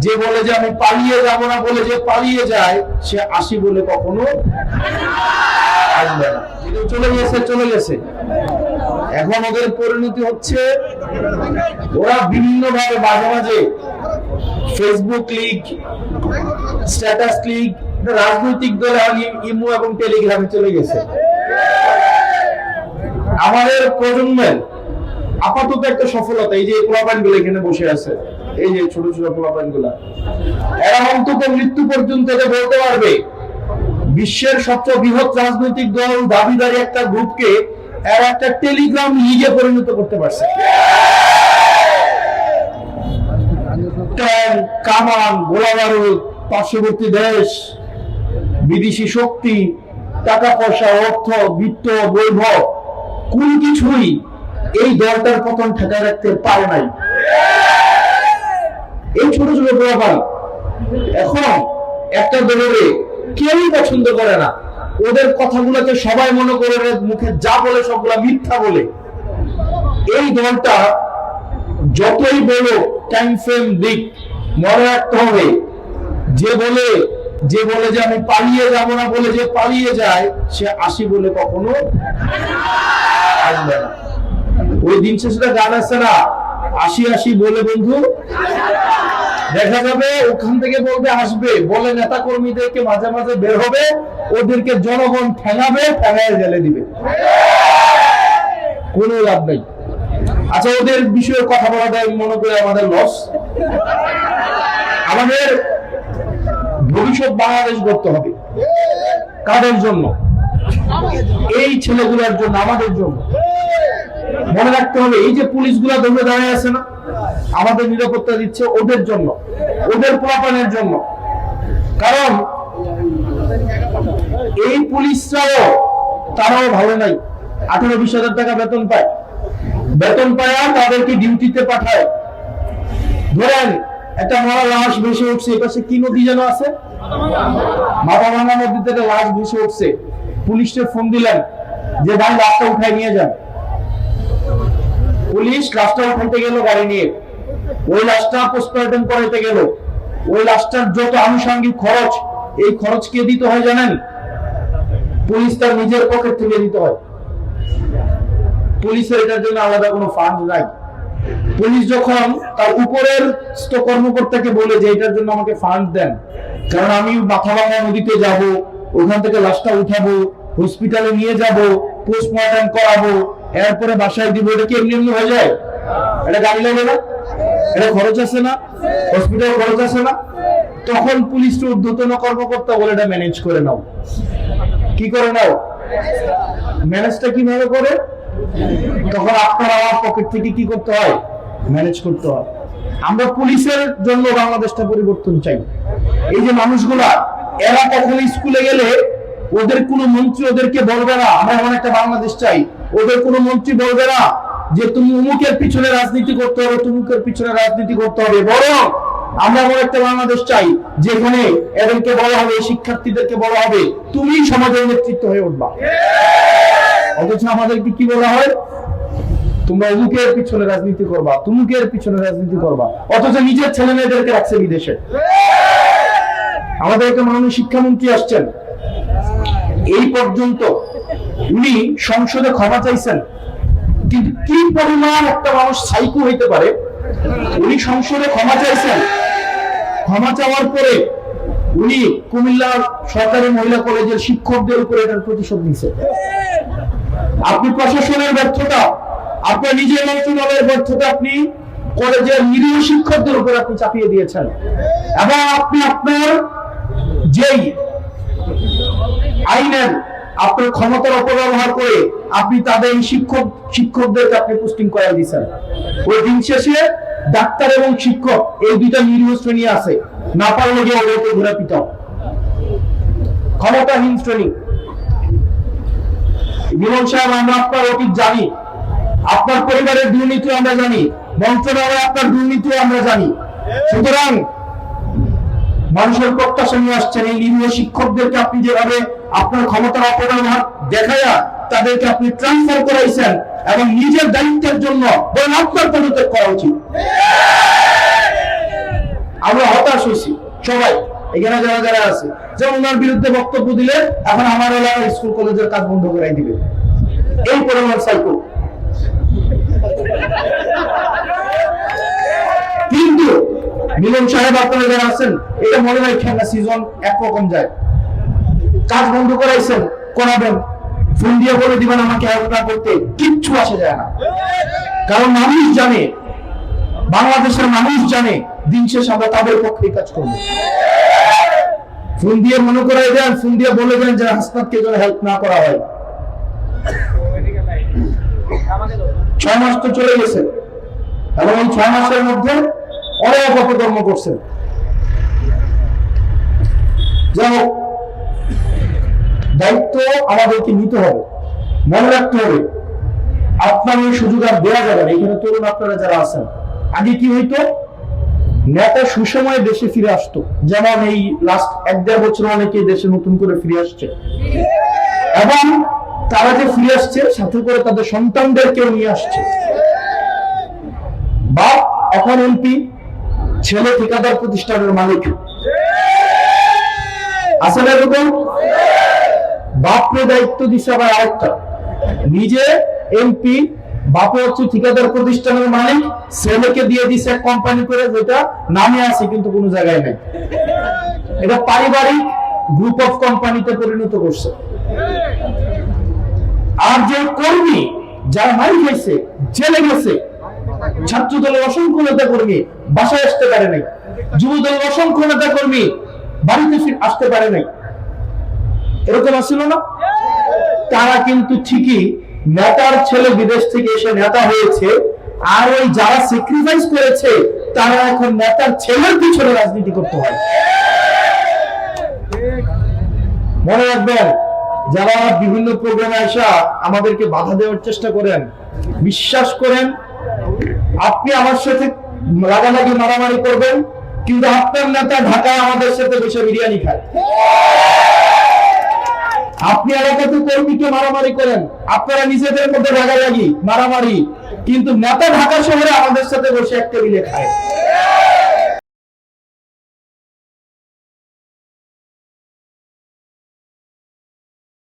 যে বলে যে আমি পালিয়ে যাব না বলে যে পালিয়ে যায়, সে আসি বলে কখনো আসবে না। চলে গেছে চলে গেছে। এখন ওদের পরিণতি হচ্ছে ওরা বিভিন্ন ভাবে মাঝে মাঝে ফেসবুক লিগ, স্ট্যাটাস লিগ, রাজনৈতিক দল ইমো এবং টেলিগ্রামে চলে গেছে। আমাদের প্রজন্মের আপাতত একটা সফলতা এই যে পোলাপান গুলো এখানে বসে আছে, এই যে ছোট ছোট পোলাপান গুলা, এরা অন্তত মৃত্যু পর্যন্ত বলতে পারবে বিশ্বের সবচেয়ে বৃহৎ রাজনৈতিক দল দাবিদারি একটা গ্রুপকে এরা একটা টেলিগ্রাম লিগে পরিণত করতে পারছে। ট্যাঙ্ক, কামান, গোলাবারুদ, পার্শ্ববর্তী দেশ, বিদেশি শক্তি, টাকা পয়সা, অর্থ, বিত্ত, বৈভব, কোন কিছুই এই দলটার পতন ঠেকায় রাখতে পারে নাই। এই ছোট ছোট পোলাপান এখন একটা দলের কেউই পছন্দ করে না। ওদের কথাগুলোকে সবাই মনে করে মুখে যা বলে সবগুলা মিথ্যা বলে। এই দলটা যতই বড় টাইম ফ্রেম দিক, মনে রাখতে হবে যে বলে যে আমি পালিয়ে যাব না বলে যে পালিয়ে যায়, সে আসি বলে কখনো আসবে না। ওই দিন শেষে গান আছে না, আসি আসি বলে বন্ধু দেখা যাবে, ওখান থেকে বলবে আসবে বলে নেতা কর্মীদেরকে মাঝে মাঝে বের হবে, ওদেরকে জনগণ ঠেঙাবে, ঠেঙায় জেলে দিবে, কোনো লাভ নেই। আচ্ছা, ওদের বিষয়ে কথা বলাটা মনে করে আমাদের লস। আমাদের ভবিষ্যৎ বাংলাদেশ গড়তে হবে কাদের জন্য? এই ছেলেগুলোর জন্য, আমাদের জন্য। মনে রাখতে হবে এই যে পুলিশগুলা দৌড়ে দাঁড়িয়ে আছে না, আমাদের নিরাপত্তা দিচ্ছে ওদের জন্য, ওদের পোলাপানের জন্য। কারণ এই পুলিশরাও তারাও ভালো নাই, 18-20 হাজার টাকা বেতন পায়, বেতন পায় তাদেরকে ডিউটিতে পাঠায়। ধরেন একটা মরা লাশ ভেসে উঠছে, এপাশে কি নদী যেন আছে, মাথাভাঙা নদী থেকে লাশ ভেসে উঠছে, পুলিশকে ফোন দিলেন যে ভাই লাশটা উঠায় নিয়ে যান। পুলিশ লাশটা উঠাইতে গেল গাড়ি নিয়ে, ওই লাশটা পোস্টমর্টম করাইতে গেল, ওই লাশটার যত আনুষঙ্গিক খরচ, এই খরচ কে দিতে হয় জানেন? পুলিশ তার নিজের পকেট থেকে দিতে হয়। পুলিশের এটার জন্য আলাদা কোনো ফান্ড নাই। পুলিশ যখন তার উপরের কর্মকর্তাকে বলে যে এটার জন্য আমাকে ফান্ড দেন, কারণ আমি মাথাভাঙা নদীতে যাব, ওখান থেকে লাশটা উঠাবো, হসপিটালে নিয়ে যাব, পোস্টমর্টম করাবো, এরপরে বাসায় দিব, এটা কি এমনি এমনি হয়ে যায়? এটা গাড়ি লাগে না? এটা খরচ আছে না? হসপিটাল খরচ আছে না? তখন পুলিশের ঊর্ধ্বতন কর্মকর্তা বলে এটা ম্যানেজ করে নাও। কি করে নাও? ম্যানেজটা কিভাবে করে? তখন আপনার আমার পকেট থেকে কি করতে হয়? ম্যানেজ করতে হয়। আমরা পুলিশের জন্য বাংলাদেশটা পরিবর্তন চাই। এই যে মানুষগুলা, এরা কখন স্কুলে গেলে ওদের কোনো মন্ত্রী ওদেরকে বলবে না আমরা এমন একটা বাংলাদেশ চাই, ওদের কোনো মন্ত্রী বলবে না যে তুমি অমুকের পিছনে রাজনীতি করতে হবে, তুমুকের পিছনে রাজনীতি করতে হবে, বরং আমরা এমন একটা বাংলাদেশ চাই যেখানে এদেরকে বলা হবে, শিক্ষার্থীদেরকে বলা হবে তুমি সমাজের নেতৃত্ব হয়ে উঠবা। অথচ আমাদেরকে কি বলা হয়? তোমরা অমুকের পিছনে রাজনীতি করবা, তুমুকের পিছনে রাজনীতি করবা, অথচ নিজের ছেলে মেয়েদেরকে রাখছে বিদেশে। আমাদের একটা মাননীয় শিক্ষামন্ত্রী আসছেন, এই পর্যন্ত উনি সংসদে ক্ষমা চাইছেন, কিন্তু কি পরিমাণ একটা মানুষ সাইকো হইতে পারে? উনি সংসদে ক্ষমা চাইছেন, ক্ষমা চাওয়ার পরে উনি কুমিল্লা সরকারি মহিলা কলেজের শিক্ষকদের উপরে এটার প্রতিশোধ নিছে। আপনি প্রশাসনের ব্যর্থতা, আপনার নিজের মন্ত্রণালয়ের ব্যর্থতা আপনি কলেজের নিরীহ শিক্ষকদের উপর আপনি চাপিয়ে দিয়েছেন, এবং আপনি আপনার যেই আইনের আপনার ক্ষমতার অপব্যবহার করে আপনি তাদের শিক্ষকদেরকে আপনি পোস্টিং করাই দিয়েছেন। ওই দিন শেষে ডাক্তার এবং শিক্ষক এই দুইটা নিরীহ শ্রেণী আছে, না পারলে গিয়ে ওদেরকে ঘোরা পিটাও, ক্ষমতাহীন শ্রেণী। বিমল সাহেব, আমরা আপনার অতীত জানি, আপনার পরিবারের দুর্নীতি আমরা জানি, মন্ত্রণালয়ে আপনার দুর্নীতিও আমরা জানি। সুতরাং মানুষের প্রত্যাশা নিয়ে আসছেন, এই নিরীহ শিক্ষকদেরকে আপনি যেভাবে আপনার ক্ষমতার অপব্যবহার দেখায়া তাদেরকে আপনি ট্রান্সফার করাইছেন, এবং নিজের দায়িত্বের জন্য বরং আপনার পদত্যাগ করা উচিত। আমরা হতাশ হয়েছি সবাই, এখানে যারা যারা আছে, যে ওনার বিরুদ্ধে বক্তব্য দিলে এখন আমার এলাকার স্কুল কলেজের কাজ বন্ধ করে দিবে, এই পরিমাণ সাইকো। কিন্তু মিলন সাহেব আপনারা যারা আছেন, এটা মনে রাখেন না সিজন একরকম যায়, কাজ বন্ধ করাইছেন করাবেন, ফোন দিয়ে বলে দিবেন আমাকে হেল্প না করতে, কিচ্ছু আসে যায় না। কারণ মানুষ জানে, বাংলাদেশের মানুষ জানে দিন শেষে আমরা তাদের পক্ষে কাজ করবো। ফোন দিয়ে মনে করাই দেন, ফোন দিয়ে বলে দেন যে হাসনাতকে যেন হেল্প না করা হয়। 6 মাস তো চলে গেছে, এবং এই 6 মাসের মধ্যে অনেক অপকর্ম করছেন। যাই হোক, দায়িত্ব আমাদেরকে নিতে হবে, মনে রাখতে হবে আপনার এই সুযোগ আর দেওয়া যাবে না। এখানে তরুণ আপনারা যারা আছেন, আগে কি হইতো, নেতা সুসময়ে দেশে ফিরে আসতো, যেমন এই লাস্ট 1-1.5 বছর অনেকে দেশে নতুন করে ফিরে আসছে, এবং তারা যে ফিরে আসছে সাথে করে তাদের সন্তানদেরকেও নিয়ে আসছে। বাপ এখন এমপি, ছেলে ঠিকাদার প্রতিষ্ঠানের মালিক, আছে না এরকম? বাপরে দায়িত্ব দিচ্ছে আবার আরেকটা, নিজে এমপি, বাপে হচ্ছে ঠিকাদার প্রতিষ্ঠানের মালিক, ছেলেকে দিয়ে দিচ্ছে এক কোম্পানি করে, যেটা নামে আছে কিন্তু কোনো জায়গায় নেই। এটা পারিবারিক গ্রুপ অফ কোম্পানিতে পরিণত করছে। আর যে কর্মী যারা মারি খাইছে, জেলে গেছে, ছাত্র দলের অসংখ্য নেতা কর্মী বাসায় আসতে পারে নাই, যুব দলের অসংখ্য নেতা কর্মী বাড়িতে আসতে পারে নাই, এরকম আসছিল না? তারা কিন্তু ঠিকই নেতার ছেলে বিদেশ থেকে এসে নেতা হয়েছে, আর ওই যারা স্যাক্রিফাইস করেছে তারা এখন নেতার ছেলের পিছনে রাজনীতি করতে হয়। মনে রাখবেন, যারা বিভিন্ন প্রোগ্রামে আসা আমাদেরকে বাধা দেওয়ার চেষ্টা করেন, বিশ্বাস করেন আপনি আমার সাথে লাগালাগি মারামারি করবেন, কিন্তু আপনার নেতা ঢাকায় আমাদের সাথে বসে বিরিয়ানি খায়। আপনি এলাকাতে কর্মীকে মারামারি করেন, আপনারা নিজেদের মধ্যে লাগালাগি মারামারি, কিন্তু নেতা ঢাকা শহরে আমাদের সাথে বসে এক টেবিলে খায়।